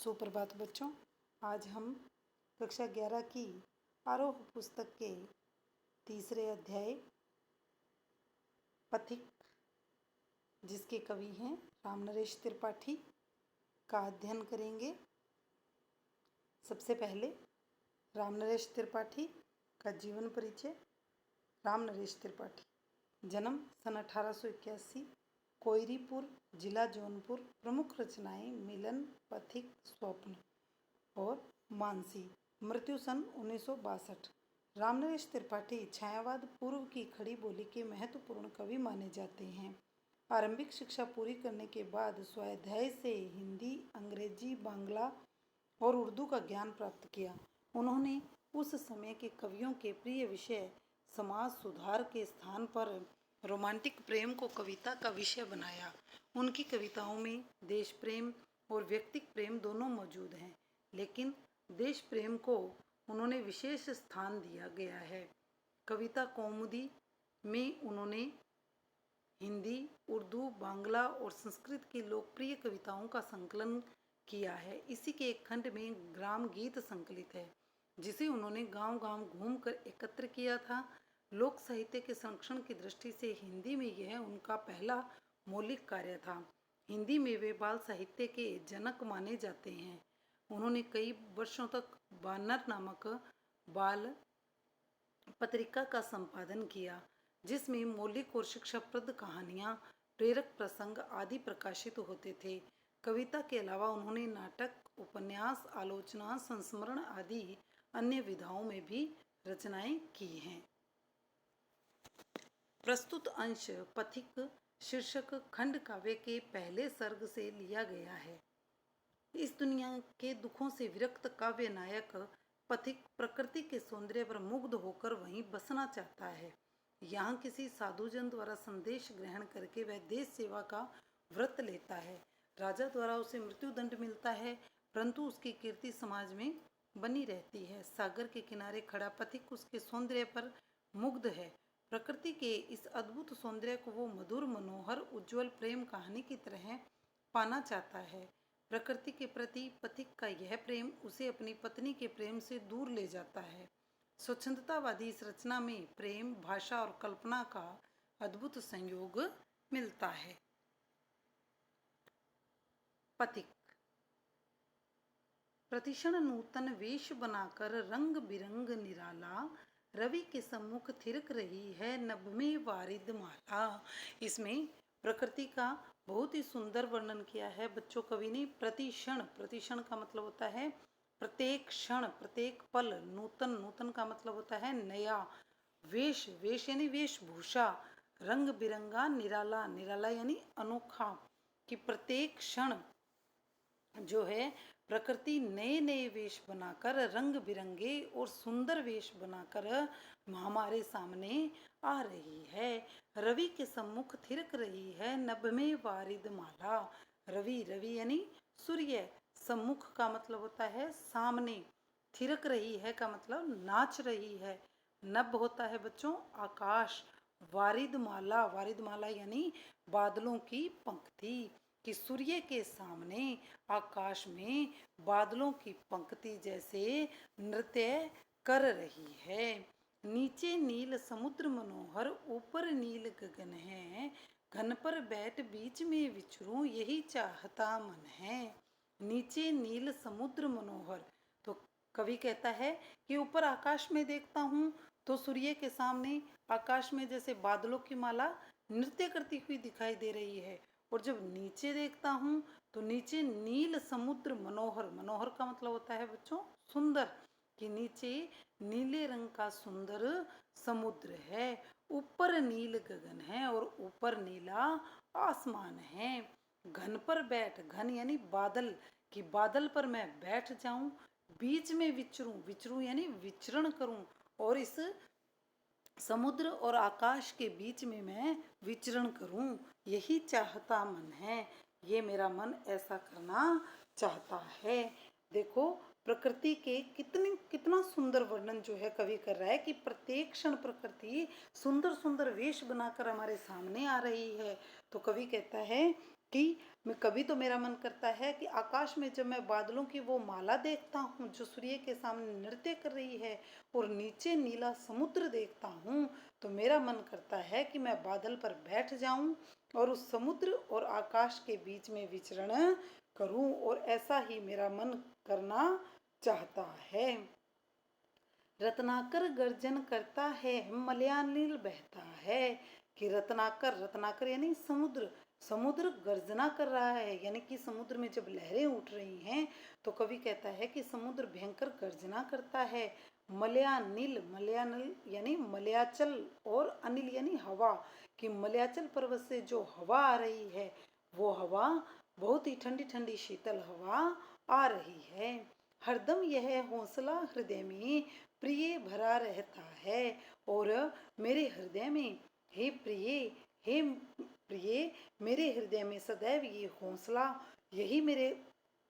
सुप्रभात बच्चों। आज हम कक्षा 11 की आरोह पुस्तक के तीसरे अध्याय पथिक, जिसके कवि हैं रामनरेश त्रिपाठी, का अध्ययन करेंगे। सबसे पहले रामनरेश त्रिपाठी का जीवन परिचय। रामनरेश त्रिपाठी जन्म सन 1881, कोयरीपुर, जिला जौनपुर। प्रमुख रचनाएं मिलन, पथिक, स्वप्न और मानसी। मृत्यु सन 1962। रामनरेश त्रिपाठी छायावाद पूर्व की खड़ी बोली के महत्वपूर्ण कवि माने जाते हैं। आरंभिक शिक्षा पूरी करने के बाद स्वाध्याय से हिंदी, अंग्रेजी, बांग्ला और उर्दू का ज्ञान प्राप्त किया। उन्होंने उस समय के कवियों के प्रिय विषय समाज सुधार के स्थान पर रोमांटिक प्रेम को कविता का विषय बनाया। उनकी कविताओं में देश प्रेम और व्यक्तिक प्रेम दोनों मौजूद हैं, लेकिन देश प्रेम को उन्होंने विशेष स्थान दिया गया है। कविता कौमुदी में उन्होंने हिंदी, उर्दू, बांग्ला और संस्कृत की लोकप्रिय कविताओं का संकलन किया है। इसी के एक खंड में ग्राम गीत संकलित है, जिसे उन्होंने गांव-गांव घूमकर एकत्र किया था। लोक साहित्य के संरक्षण की दृष्टि से हिंदी में यह उनका पहला मौलिक कार्य था। हिंदी में वे बाल साहित्य के जनक माने जाते हैं। उन्होंने कई वर्षों तक बानर नामक बाल पत्रिका का संपादन किया, जिसमें मौलिक और शिक्षाप्रद कहानियां, प्रेरक प्रसंग आदि प्रकाशित होते थे। कविता के अलावा उन्होंने नाटक, उपन्यास, आलोचना, संस्मरण आदि अन्य विधाओं में भी रचनाएं की हैं। प्रस्तुत अंश पथिक शीर्षक खंड काव्य के पहले सर्ग से लिया गया है। इस दुनिया के दुखों से विरक्त काव्य नायक पथिक प्रकृति के सौंदर्य पर मुग्ध होकर वहीं बसना चाहता है। यहाँ किसी साधुजन द्वारा संदेश ग्रहण करके वह देश सेवा का व्रत लेता है। राजा द्वारा उसे मृत्युदंड मिलता है, परंतु उसकी कीर्ति समाज में बनी रहती है। सागर के किनारे खड़ा पथिक उसके सौंदर्य पर मुग्ध है। प्रकृति के इस अद्भुत सौंदर्य को वो मधुर, मनोहर, उज्जवल प्रेम कहानी की तरह पाना चाहता है। प्रकृति के प्रति पथिक का यह प्रेम उसे अपनी पत्नी के प्रेम से दूर ले जाता है। स्वच्छंदतावादी इस रचना में प्रेम, भाषा और कल्पना का अद्भुत संयोग मिलता है। पथिक प्रतिक्षण नूतन वेश बनाकर रंग बिरंग निराला, रवि के सम्मुख थिरक रही है नभ में वारिद माला। इसमें प्रकृति का बहुत ही सुंदर वर्णन किया है बच्चों कवि ने। प्रतिक्षण, प्रतिक्षण का मतलब होता है प्रत्येक क्षण, प्रत्येक पल। नूतन, नूतन का मतलब होता है नया। वेश, वेश यानी वेशभूषा। रंग बिरंगा, निराला, निराला यानी अनोखा। कि प्रत्येक क्षण जो है प्रकृति नए नए वेश बनाकर, रंग बिरंगे और सुंदर वेश बनाकर हमारे सामने आ रही है। रवि के सम्मुख थिरक रही है नभ में वारिद माला। रवि, रवि यानी सूर्य। सम्मुख का मतलब होता है सामने। थिरक रही है का मतलब नाच रही है। नभ होता है बच्चों आकाश। वारिद माला, वारिद माला यानी बादलों की पंक्ति। कि सूर्य के सामने आकाश में बादलों की पंक्ति जैसे नृत्य कर रही है। नीचे नील समुद्र मनोहर, ऊपर नील गगन है। घन पर बैठ बीच में विचरूं, यही चाहता मन है। नीचे नील समुद्र मनोहर, तो कवि कहता है कि ऊपर आकाश में देखता हूँ तो सूर्य के सामने आकाश में जैसे बादलों की माला नृत्य करती हुई दिखाई दे रही है। और जब नीचे देखता हूँ तो नीचे नील समुद्र मनोहर, मनोहर का मतलब होता है बच्चों सुंदर। कि नीचे नीले रंग का सुंदर समुद्र है, ऊपर नील गगन है और ऊपर नीला आसमान है। घन पर बैठ, घन यानी बादल, कि बादल पर मैं बैठ जाऊं। बीच में विचरूं, विचरूं यानी विचरण करूं और इस समुद्र और आकाश के बीच में मैं विचरण करूं, यही चाहता मन है। ये मेरा मन ऐसा करना चाहता है। देखो प्रकृति के कितना सुंदर वर्णन जो है कवि कर रहा है कि प्रत्येक क्षण प्रकृति सुंदर सुंदर वेश बनाकर हमारे सामने आ रही है। तो कवि कहता है कि मैं कभी तो मेरा मन करता है कि आकाश में जब मैं बादलों की वो माला देखता हूँ जो सूर्य के सामने नृत्य कर रही है और नीचे नीला समुद्र देखता हूँ, तो मेरा मन करता है कि मैं बादल पर बैठ जाऊं और उस समुद्र और आकाश के बीच में विचरण करूं, और ऐसा ही मेरा मन करना चाहता है। रत्नाकर गर्जन करता है, मलयानिल बहता है। कि रत्नाकर, रत्नाकर यानी समुद्र, समुद्र गर्जना कर रहा है, यानी कि समुद्र में जब लहरें उठ रही हैं तो कवि कहता है कि समुद्र भयंकर गर्जना करता है। मलयानिल, मलयानिल यानी मलयाचल, और अनिल यानी हवा, कि मलयाचल पर्वत से जो हवा आ रही है वो हवा बहुत ही ठंडी ठंडी शीतल हवा आ रही है। हरदम यह हौसला हृदय में प्रिय भरा रहता है, और मेरे हृदय में, हे प्रिय, हे प्रिय, मेरे हृदय में सदैव ये हौसला, यही मेरे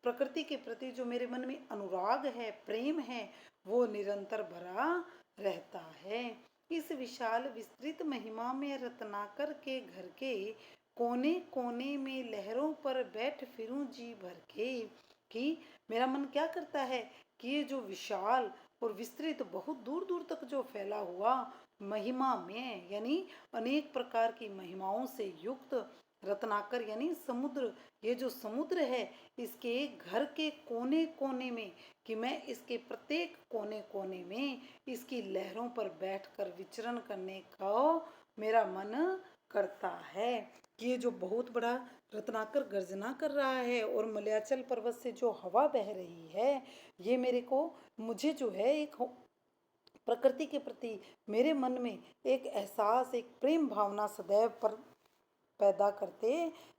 प्रकृति के प्रति जो मेरे मन में अनुराग है, प्रेम है, वो निरंतर भरा रहता है। इस विशाल विस्तृत महिमा में रत्नाकर के घर के कोने कोने में लहरों पर बैठ फिरूं जी भर के। कि मेरा मन क्या करता है कि ये जो विशाल और विस्तृत बहुत दूर दूर तक जो फैला हुआ महिमा में, यानी अनेक प्रकार की महिमाओं से युक्त रत्नाकर यानी समुद्र, ये जो समुद्र है इसके घर के कोने कोने में, कि मैं इसके प्रत्येक कोने कोने में इसकी लहरों पर बैठकर विचरण करने का मेरा मन करता है। कि ये जो बहुत बड़ा रत्नाकर गर्जना कर रहा है और मलयाचल पर्वत से जो हवा बह रही है, ये मेरे को, मुझे जो है एक प्रकृति के प्रति मेरे मन में एक एहसास, एक प्रेम भावना सदैव पर पैदा करते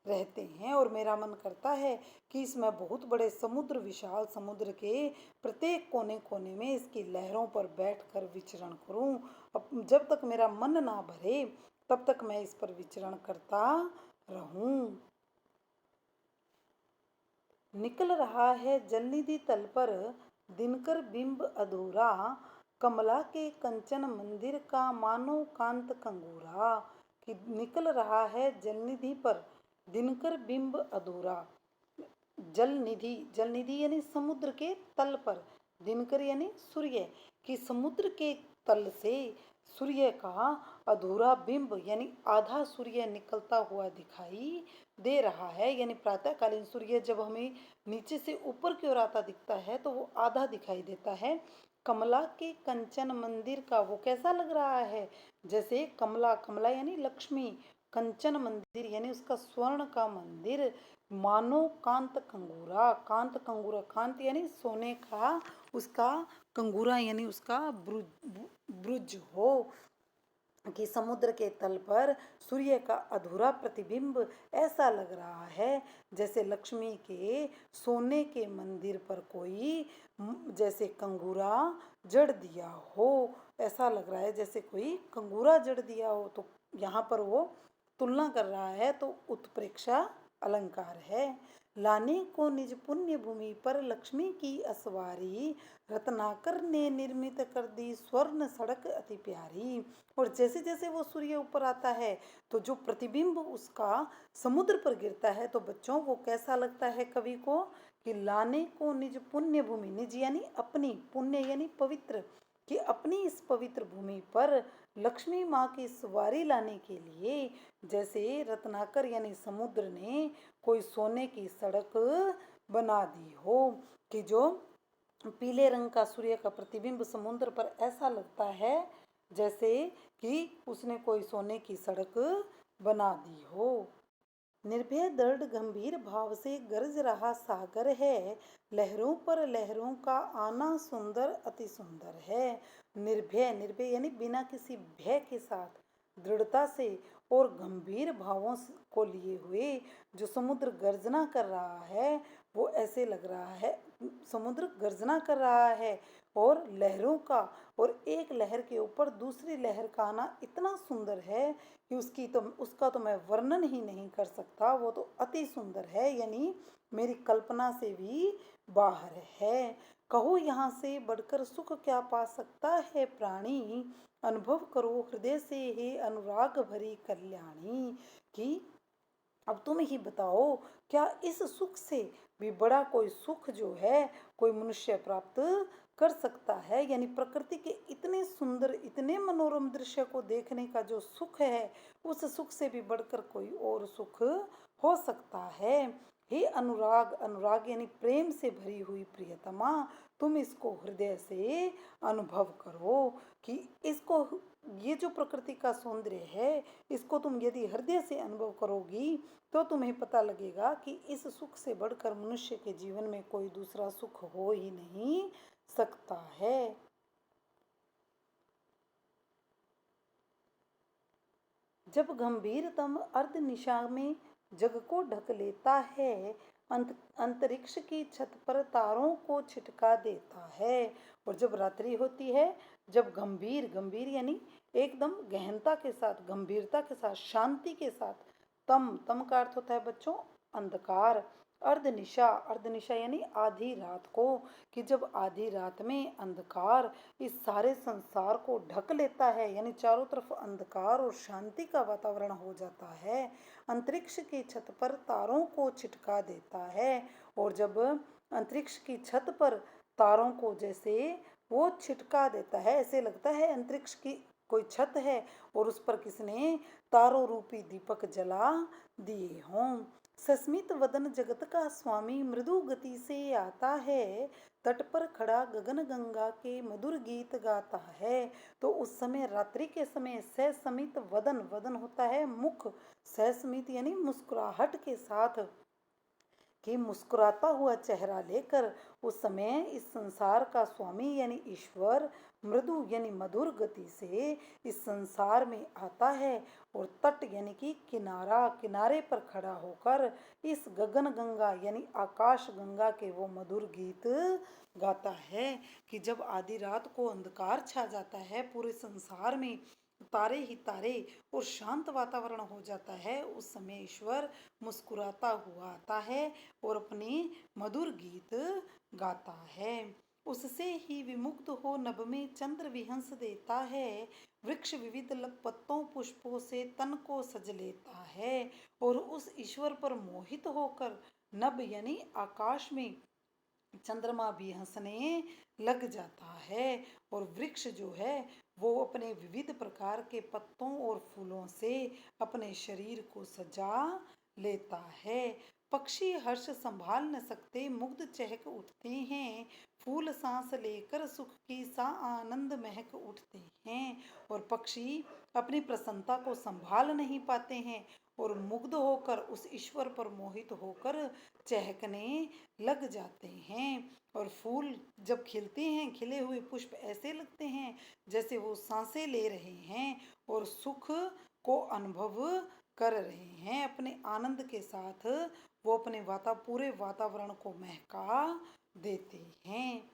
रहते हैं। और मेरा मन करता है कि इसमें बहुत बड़े समुद्र, विशाल समुद्र के प्रत्येक कोने कोने में इसकी लहरों पर बैठकर विचरण करूं। अब जब तक मेरा मन ना भरे तब तक मैं इस पर विचरण करता रहूं। निकल रहा है जलनिधि तल पर दिनकर बिंब अधूरा, कमला के कंचन मंदिर का मानो कांत कंगूरा। कि निकल रहा है जलनिधि पर दिनकर बिंब अधूरा, जल निधि, जल निधि यानी समुद्र के तल पर, दिनकर यानी सूर्य, कि समुद्र के तल से सूर्य का अधूरा बिंब यानी आधा सूर्य निकलता हुआ दिखाई दे रहा है। यानी प्रातःकालीन सूर्य जब हमें नीचे से ऊपर की ओर आता दिखता है तो वो आधा दिखाई देता है। कमला के कंचन मंदिर का वो कैसा लग रहा है, जैसे कमला, कमला यानी लक्ष्मी, कंचन मंदिर यानी उसका स्वर्ण का मंदिर, मानो कांत कंगूरा, कांत कंगूरा, कांत यानी सोने का उसका, कंगूरा यानी उसका ब्रुज हो। कि समुद्र के तल पर सूर्य का अधूरा प्रतिबिंब ऐसा लग रहा है जैसे लक्ष्मी के सोने के मंदिर पर कोई जैसे कंगूरा जड़ दिया हो, ऐसा लग रहा है जैसे कोई कंगूरा जड़ दिया हो। तो यहाँ पर वो तुलना कर रहा है, तो उत्प्रेक्षा अलंकार है। लाने को निज पुण्य भूमि पर लक्ष्मी की असवारी, रत्नाकर ने निर्मित कर दी स्वर्ण सड़क अति प्यारी। और जैसे जैसे वो सूर्य ऊपर आता है तो जो प्रतिबिंब उसका समुद्र पर गिरता है, तो बच्चों वो कैसा लगता है कवि को, कि लाने को निज पुण्य भूमि, निज यानी अपनी, पुण्य यानी पवित्र, कि अपनी इस पवित्र भूमि पर लक्ष्मी माँ की सवारी लाने के लिए जैसे रत्नाकर यानी समुद्र ने कोई सोने की सड़क बना दी हो। कि जो पीले रंग का सूर्य का प्रतिबिंब समुद्र पर ऐसा लगता है जैसे कि उसने कोई सोने की सड़क बना दी हो। निर्भय दृढ़ गंभीर भाव से गरज रहा सागर है, लहरों पर लहरों का आना सुंदर अति सुंदर है। निर्भय, निर्भय यानी बिना किसी भय के साथ, दृढ़ता से और गंभीर भावों को लिए हुए जो समुद्र गर्जना कर रहा है, वो ऐसे लग रहा है, समुद्र गर्जना कर रहा है और लहरों का, और एक लहर के ऊपर दूसरी लहर का आना इतना सुंदर है कि उसका तो मैं वर्णन ही नहीं कर सकता, वो तो अति सुंदर है, यानी मेरी कल्पना से भी बाहर है। कहो यहाँ से बढ़कर सुख क्या पा सकता है प्राणी, अनुभव करो हृदय से हे अनुराग भरी कल्याणी। कि अब तुम ही बताओ, क्या इस सुख से भी बड़ा कोई सुख जो है कोई मनुष्य प्राप्त कर सकता है? यानी प्रकृति के इतने सुंदर, इतने मनोरम दृश्य को देखने का जो सुख है, उस सुख से भी बढ़कर कोई और सुख हो सकता है? हे अनुराग, अनुराग यानी प्रेम से भरी हुई प्रियतमा, तुम इसको हृदय से अनुभव करो कि इसको, ये जो प्रकृति का सौंदर्य है, इसको तुम यदि हृदय से अनुभव करोगी तो तुम्हें पता लगेगा कि इस सुख से बढ़कर मनुष्य के जीवन में कोई दूसरा सुख हो ही नहीं सकता है। जब गंभीरतम अर्ध निशा में जग को ढक लेता है, अंतरिक्ष की छत पर तारों को छिटका देता है। और जब रात्रि होती है, जब गंभीर, गंभीर यानी एकदम गहनता के साथ, गंभीरता के साथ, शांति के साथ, तम, तम का अर्थ होता है बच्चों अंधकार, अर्धनिशा, अर्धनिशा यानी आधी रात को, कि जब आधी रात में अंधकार इस सारे संसार को ढक लेता है, यानी चारों तरफ अंधकार और शांति का वातावरण हो जाता है, अंतरिक्ष की छत पर तारों को छिटका देता है। और जब अंतरिक्ष की छत पर तारों को जैसे वो छिटका देता है, ऐसे लगता है अंतरिक्ष की कोई छत है और उस पर किसने तारों रूपी दीपक जला दिए हों। सस्मित वदन जगत का स्वामी मृदु गति से आता है, तट पर खड़ा गगन गंगा के मधुर गीत गाता है। तो उस समय, रात्रि के समय, सस्मित वदन, वदन होता है मुख, सस्मित यानी मुस्कुराहट के साथ, कि मुस्कुराता हुआ चेहरा लेकर उस समय इस संसार का स्वामी यानी ईश्वर मृदु यानी मधुर गति से इस संसार में आता है। और तट यानी कि किनारा, किनारे पर खड़ा होकर इस गगन गंगा यानी आकाश गंगा के वो मधुर गीत गाता है, कि जब आधी रात को अंधकार छा जाता है पूरे संसार में, तारे ही तारे और शांत वातावरण हो जाता है, उस समय ईश्वर मुस्कुराता हुआ आता है और अपने मधुर गीत गाता है। उससे ही विमुक्त हो नभ में चंद्र विहंस देता है, वृक्ष विविध पत्तों पुष्पों से तन को सज लेता है। और उस ईश्वर पर मोहित होकर नभ यानी आकाश में चंद्रमा भी हंसने लग जाता है। और वृक्ष जो है वो अपने विविध प्रकार के पत्तों और फूलों से अपने शरीर को सजा लेता है। पक्षी हर्ष संभाल न सकते मुग्ध चहक उठते हैं, फूल सांस लेकर सुख की सा आनंद महक उठते हैं। और पक्षी अपनी प्रसन्नता को संभाल नहीं पाते हैं और मुग्ध होकर उस ईश्वर पर मोहित होकर चहकने लग जाते हैं। और फूल जब खिलते हैं, खिले हुए पुष्प ऐसे लगते हैं जैसे वो सांसें ले रहे हैं और सुख को अनुभव कर रहे हैं। अपने आनंद के साथ वो अपने पूरे वातावरण को महका देते हैं।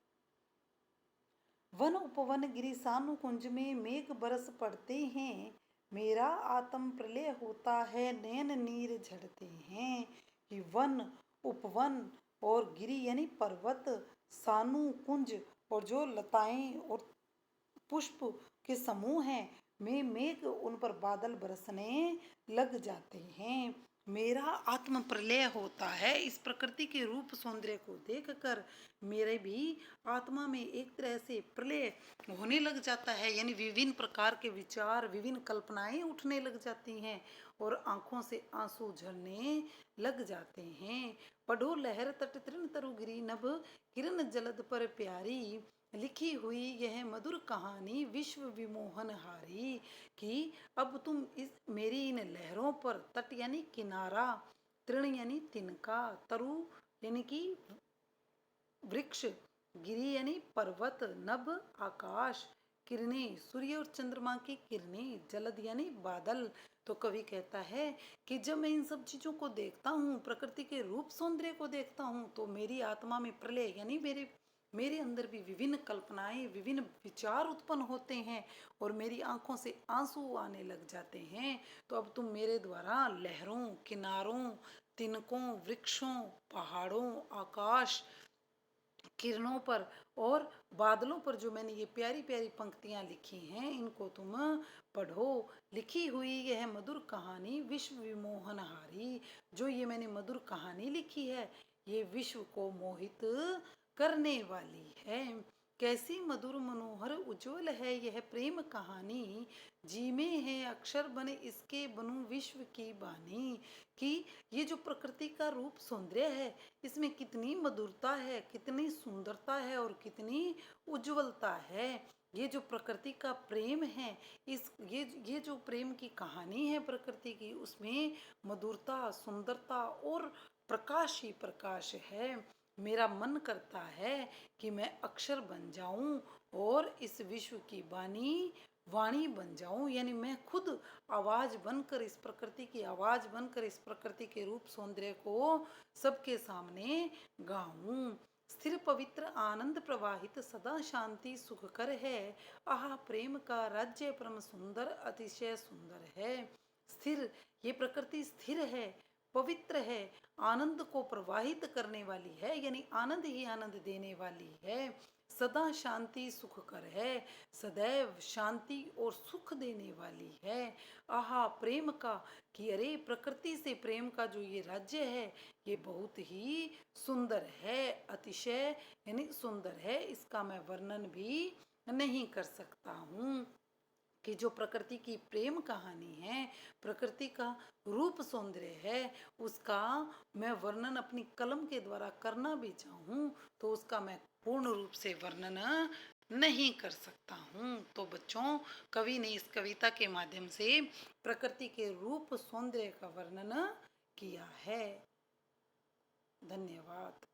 वन उपवन गिरी सानु कुंज में मेघ बरस पड़ते हैं, मेरा आत्म प्रलय होता है नयन नीर झड़ते हैं। कि वन, उपवन और गिरी यानी पर्वत, सानु कुंज और जो लताएं और पुष्प के समूह हैं, में मेघ उन पर बादल बरसने लग जाते हैं, मेरा आत्म प्रलय होता है। इस प्रकृति के रूप सौंदर्य को देखकर मेरे भी आत्मा में एक तरह से प्रलय होने लग जाता है, यानी विभिन्न प्रकार के विचार, विभिन्न कल्पनाएं उठने लग जाती हैं और आंखों से आंसू झरने लग जाते हैं। पढ़ो लहर तट तृण तरु गिरी नभ, किरण जलद पर प्यारी, लिखी हुई यह मधुर कहानी विश्व विमोहन हारी। कि अब तुम इस मेरी इन लहरों पर, तट यानी किनारा, तृण यानी तिनका, तरु यानी कि वृक्ष, गिरी यानी पर्वत, नभ आकाश, किरणें सूर्य और चंद्रमा की किरणें, जलद यानी बादल। तो कवि कहता है कि जब मैं इन सब चीजों को देखता हूँ, प्रकृति के रूप सौंदर्य को देखता हूँ, तो मेरी आत्मा में प्रलय यानी मेरे मेरे अंदर भी विभिन्न कल्पनाएं, विभिन्न विचार उत्पन्न होते हैं और मेरी आंखों से आंसू आने लग जाते हैं। तो अब तुम मेरे द्वारा लहरों, किनारों, तिनकों, वृक्षों, पहाड़ों, आकाश, किरणों पर और बादलों पर जो मैंने ये प्यारी प्यारी पंक्तियां लिखी हैं, इनको तुम पढ़ो। लिखी हुई यह मधुर कहानी विश्व विमोहनहारी। जो ये मैंने मधुर कहानी लिखी है, ये विश्व को मोहित करने वाली है। कैसी मधुर मनोहर उज्जवल है यह प्रेम कहानी, जी में है अक्षर बने इसके बनूं विश्व की बानी। कि ये जो प्रकृति का रूप सौंदर्य है, इसमें कितनी मधुरता है, कितनी सुंदरता है और कितनी उज्जवलता है। ये जो प्रकृति का प्रेम है, इस ये जो प्रेम की कहानी है प्रकृति की, उसमें मधुरता, सुंदरता और प्रकाश ही प्रकाश है। मेरा मन करता है कि मैं अक्षर बन जाऊं और इस विश्व की वाणी बन जाऊं, यानी मैं खुद आवाज बनकर, इस प्रकृति की आवाज बनकर, इस प्रकृति के रूप सौंदर्य को सबके सामने गाऊं। स्थिर पवित्र आनंद प्रवाहित सदा शांति सुखकर है, आह प्रेम का राज्य परम सुंदर अतिशय सुंदर है। स्थिर, ये प्रकृति स्थिर है, पवित्र है, आनंद को प्रवाहित करने वाली है, यानी आनंद ही आनंद देने वाली है। सदा शांति सुखकर है, सदैव शांति और सुख देने वाली है। आहा प्रेम का, कि अरे प्रकृति से प्रेम का जो ये राज्य है, ये बहुत ही सुंदर है, अतिशय यानी सुंदर है, इसका मैं वर्णन भी नहीं कर सकता हूँ। कि जो प्रकृति की प्रेम कहानी है, प्रकृति का रूप सौंदर्य है, उसका मैं वर्णन अपनी कलम के द्वारा करना भी चाहूँ तो उसका मैं पूर्ण रूप से वर्णन नहीं कर सकता हूँ। तो बच्चों, कवि ने इस कविता के माध्यम से प्रकृति के रूप सौंदर्य का वर्णन किया है। धन्यवाद।